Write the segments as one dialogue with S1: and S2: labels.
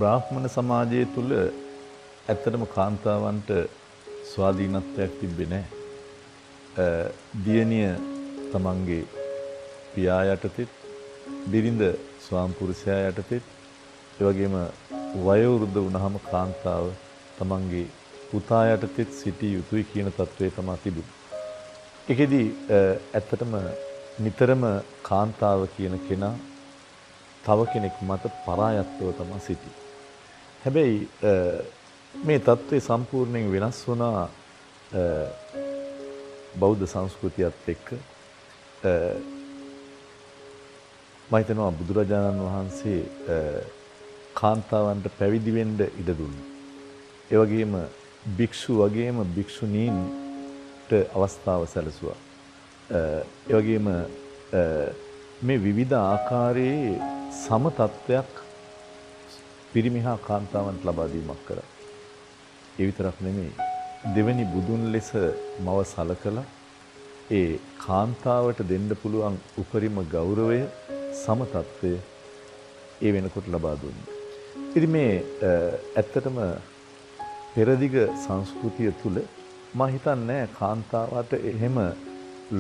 S1: බ්‍රාහ්මණ සමාජය තුළ ඇත්තටම කාන්තාවන්ට ස්වාධීනත්වයක් තිබ්බේ නැහැ. දියණිය තමන්ගේ පියා යටතේත්, බිරිඳ ස්වාමිපුරුෂයා යටතේත්, ඒ වගේම වයෝවෘද්ධ වුණාම කාන්තාව තමන්ගේ පුතා යටතේත් සිටිය යුතුයි කියන තත්ත්වය තමයි තිබුණේ. ඒකෙදි ඇත්තටම නිතරම කාන්තාව කියන කෙනා තව කෙනෙක් මත පරායත්වව තමයි සිටි. හැබැයි මේ தત્ත්වය සම්පූර්ණයෙන් වෙනස් වුණා බෞද්ධ සංස්කෘතියත් එක්ක. මම හිතනවා බුදුරජාණන් වහන්සේ කාන්තාවන්ට පැවිදි වෙන්න ඉඩ දුන්නා. ඒ වගේම භික්ෂු වගේම භික්ෂුණීන්ට අවස්ථාව සැලසුවා. ඒ වගේම මේ විවිධ ආකාරයේ සම තත්වයක් පිරිමි හා කාන්තාවන්ට ලබා දීමක් කරා. ඒ විතරක් නෙමෙයි, දෙවෙනි බුදුන් ලෙස මව සලකලා ඒ කාන්තාවට දෙන්න පුළුවන් උපරිම ගෞරවය සම තත්වය ඒ වෙනකොට ලබා දුන්නා. ඉතින් මේ ඇත්තටම පෙරදිග සංස්කෘතිය තුල මම හිතන්නේ කාන්තාවට එහෙම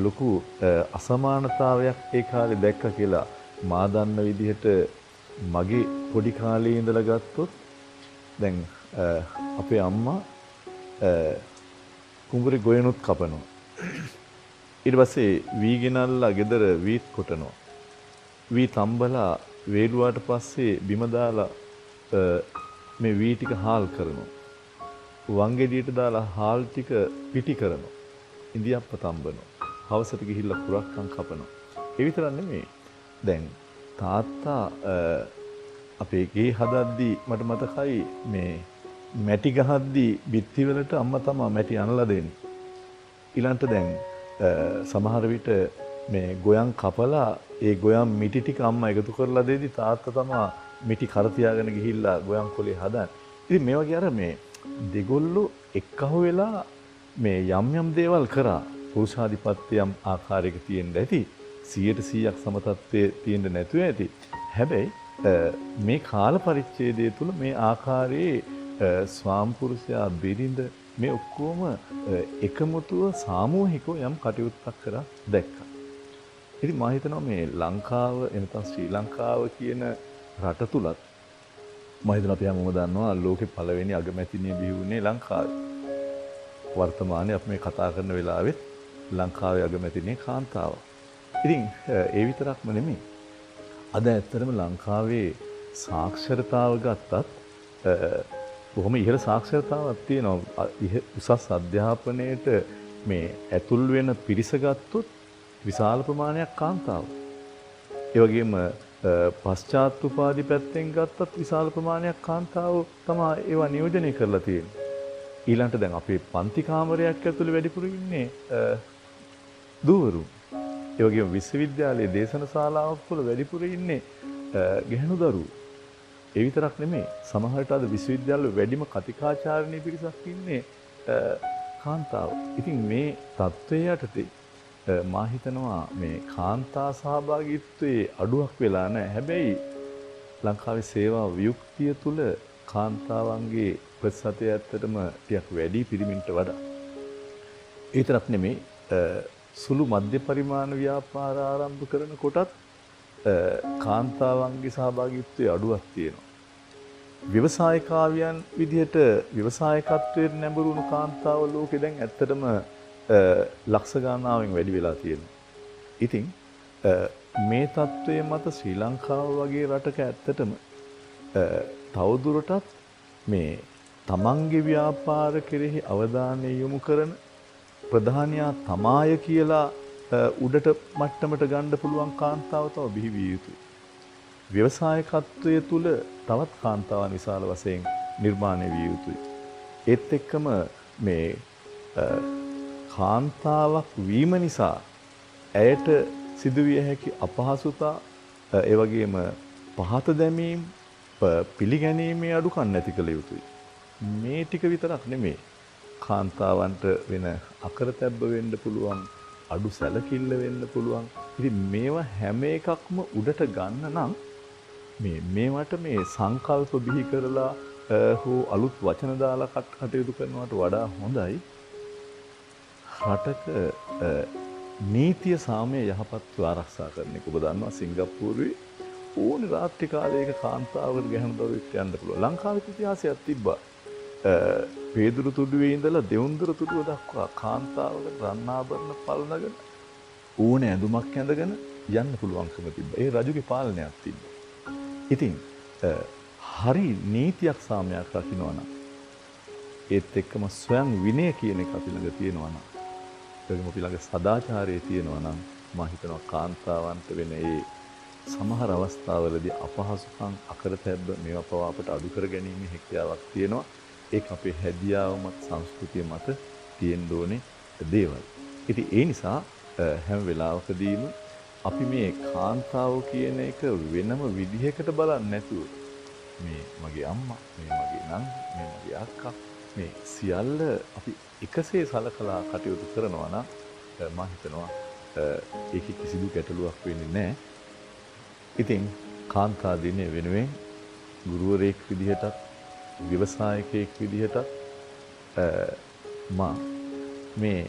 S1: ලොකු අසමානතාවයක් ඒ කාලේ දැක්ක කියලා. මා දන්න විදිහට මගේ පොඩි කාලේ ඉඳලා ගත්තොත් දැන් අපේ අම්මා කුඹුරේ ගොයනුත් කපනවා. ඊට පස්සේ වී ගෙනල්ලා ගෙදර වීත් කොටනවා. වී තම්බලා වේලුවාට පස්සේ බිම දාලා මේ වී ටික හාල් කරනවා. වංගෙඩියට දාලා හාල් ටික පිටි කරනවා. ඉන්දියාප්ප තම්බනවා. හවසට ගිහිල්ලා කුරක්කන් කපනවා. ඒ විතරක් නෙමෙයි. දැන් තාත්තා අපේ ගේ හදද්දී මට මතකයි මේ මැටි ගහද්දී බිත්තිවලට අම්මා තමයි මැටි අනලා දෙන්නේ. ඊළඟට දැන් සමහර විට මේ ගොයන් කපලා ඒ ගොයන් මිටි ටික අම්මා එකතු කරලා දෙද්දි තාත්තා තමයි මිටි කර තියාගෙන ගිහිල්ලා ගොයන් කොලේ හදන්නේ. ඉතින් මේ වගේ අර මේ දෙගොල්ලෝ එක්කහුව වෙලා මේ යම් යම් දේවල් කරා. පුරුෂාධිපත්‍යම් ආකාරයක තියෙන්න ඇති. 100% සමතත්වයේ තියෙන්න නැතුව ඇති. හැබැයි මේ කාල පරිච්ඡේදය තුල මේ ආකාරයේ ස්වාම්පුරුෂයා බිරිඳ මේ ඔක්කොම එකමුතුව සාමූහිකව යම් කටයුත්තක් කරා දැක්කා. ඉතින් මම හිතනවා මේ ලංකාව එනතන් ශ්‍රී ලංකාව කියන රට තුලත් මම හිතනවා අපි හැමෝම දන්නවා ලෝකේ පළවෙනි අගමැතිනිය බිහි වුණේ ලංකාවේ. වර්තමානයේ අපි මේ කතා කරන වෙලාවෙත් ලංකාවේ අගමැතිනිය කාන්තාව. ඉතින් ඒ විතරක්ම නෙමෙයි. අද ඇත්තටම ලංකාවේ සාක්ෂරතාව ගත්තත් බොහොම ඉහළ සාක්ෂරතාවක් තියෙනවා. උසස් අධ්‍යාපනයේට මේ ඇතුල් වෙන පිරිස ගත්තොත් විශාල ප්‍රමාණයක් කාන්තාව. ඒ වගේම පශ්චාත් උපාධි පැත්තෙන් ගත්තත් විශාල ප්‍රමාණයක් කාන්තාව තමයි ඒවා නියෝජනය කරලා තියෙන්නේ. ඊළඟට දැන් අපේ පන්ති කාමරයක් ඇතුළේ වැඩිපුර ඉන්නේ දූවරු. ඒ වගේම විශ්වවිද්‍යාලයේ දේශන ශාලාවක් වල වැඩිපුර ඉන්නේ ගැහැණු දරුවෝ. ඒ විතරක් නෙමෙයි, සමහරට අද විශ්වවිද්‍යාල වැඩිම කතිකාචාර්යනී පිරිසක් ඉන්නේ කාන්තාව. ඉතින් මේ தත්ත්වය යටතේ මා හිතනවා මේ කාන්තා සහභාගීත්වයේ අඩුවක් වෙලා නැහැ. හැබැයි ලංකාවේ සේවා වියුක්තිය තුල කාන්තාවන්ගේ ප්‍රතිශතය ඇත්තටම ටිකක් වැඩි පිරිමින්ට වඩා. ඒ විතරක් නෙමෙයි, සුළු මධ්‍ය පරිමාණ ව්‍යාපාර ආරම්භ කරන කොටත් කාන්තාවන්ගේ සහභාගීත්වයේ අඩුවක් තියෙනවා. ව්‍යවසායකාවියන් විදිහට ව්‍යවසායකත්වයට නැඹුරුණු කාන්තාව ලෝකේ දැන් ඇත්තටම ලක්ෂ ගණනාවෙන් වැඩි වෙලා තියෙනවා. ඉතින් මේ தત્ත්වයේ මත ශ්‍රී ලංකාව වගේ රටක ඇත්තටම තවදුරටත් මේ තමන්ගේ ව්‍යාපාර කෙරෙහි අවධානය යොමු කරන ප්‍රධානියා තමාය කියලා උඩට මට්ටමට ගන්න පුළුවන් කාන්තාව තව බිහි විය යුතුයි. ව්‍යවසායකත්වයේ තුල තවත් කාන්තාවන් විශාල වශයෙන් නිර්මාණය විය යුතුයි. ඒත් එක්කම මේ කාන්තාවක් වීම නිසා ඇයට සිදුවිය හැකි අපහසුතා, ඒ වගේම පහත දැමීම්, පිළිගැනීමේ අඩුකම් නැති කළ යුතුයි. මේ ටික විතරක් නෙමෙයි, කාන්තාවන්ට වෙන අකරතැබ්බ වෙන්න පුළුවන්, අඩු සැලකිල්ල වෙන්න පුළුවන්. ඉතින් මේවා හැම එකක්ම උඩට ගන්න නම් මේවට මේ සංකල්ප බිහි කරලා හෝ අලුත් වචන දාලා කටයුතු කරනවට වඩා හොඳයි රටක නීතිය සාමය යහපත්ව ආරක්ෂා කරන එක. ඔබ දන්නවා සිංගප්පූරුවේ ඕනි රාත්‍රී කාලයක කාන්තාවකට ගැහණු දරුවෙක් යන්න පුළුවන්. ලංකාවේ ඉතිහාසයක් තිබ්බා. පේදුරු තුඩුවේ ඉඳලා දෙවුන්දර තුඩුව දක්වා කාන්තාවකට රන්නාභරණ පළඳගෙන ඕන ඇඳුමක් ඇඳගෙන යන්න පුළුවන්කම තිබ්බා. ඒ රජුගේ පාලනයක් තිබ්බා. ඉතින් හරි නීතියක් සාමයක් රකින්නවා නම් ඒත් එක්කම ස්වයං විනය කියන එක අපි ළඟ තියෙනවා නම් ඒකම අපි ළඟ සදාචාරය තියෙනවා නම් මම හිතනවා කාන්තාවන්ට වෙන ඒ සමහර අවස්ථාවලදී අපහසුකම් අකරතැබ්බ මේවා පවා අපට අඩු කර ගැනීම හැකියාවක් තියෙනවා. ඒක අපේ හැදියාව මත සංස්කෘතිය මත තියෙන්න ඕනේ දේවල්. ඉතින් ඒ නිසා හැම වෙලාවකදීම අපි මේ කාන්තාව කියන එක වෙනම විදිහකට බලන්නේ නැතුව මේ මගේ අම්මා, මේ මගේ නංගි, මේ මගේ අක්කා මේ සියල්ල අපි එකසේ සලකලා කටයුතු කරනවා නම් මම හිතනවා ඒකේ කිසිදු ගැටලුවක් වෙන්නේ නැහැ. ඉතින් කාන්තා දිනය වෙනුවෙන් ගුරුවරයෙක් විදිහටත් ව්‍යවසායකයෙක් විදිහටත් මා මේ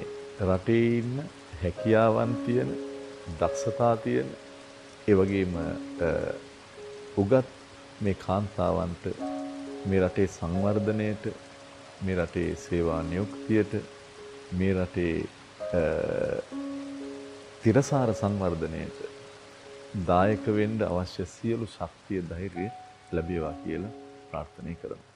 S1: රටේ ඉන්න හැකියාවන් තියෙන දක්ෂතා තියෙන ඒ වගේම උගත් මේ කාන්තාවන්ට මේ රටේ සංවර්ධනයට මේ රටේ සේවා නියුක්තියට මේ රටේ තිරසාර සංවර්ධනයට දායක වෙන්න අවශ්‍ය සියලු ශක්තිය ධෛර්යය ලැබේවා කියලා ප්‍රාර්ථනා කරනවා.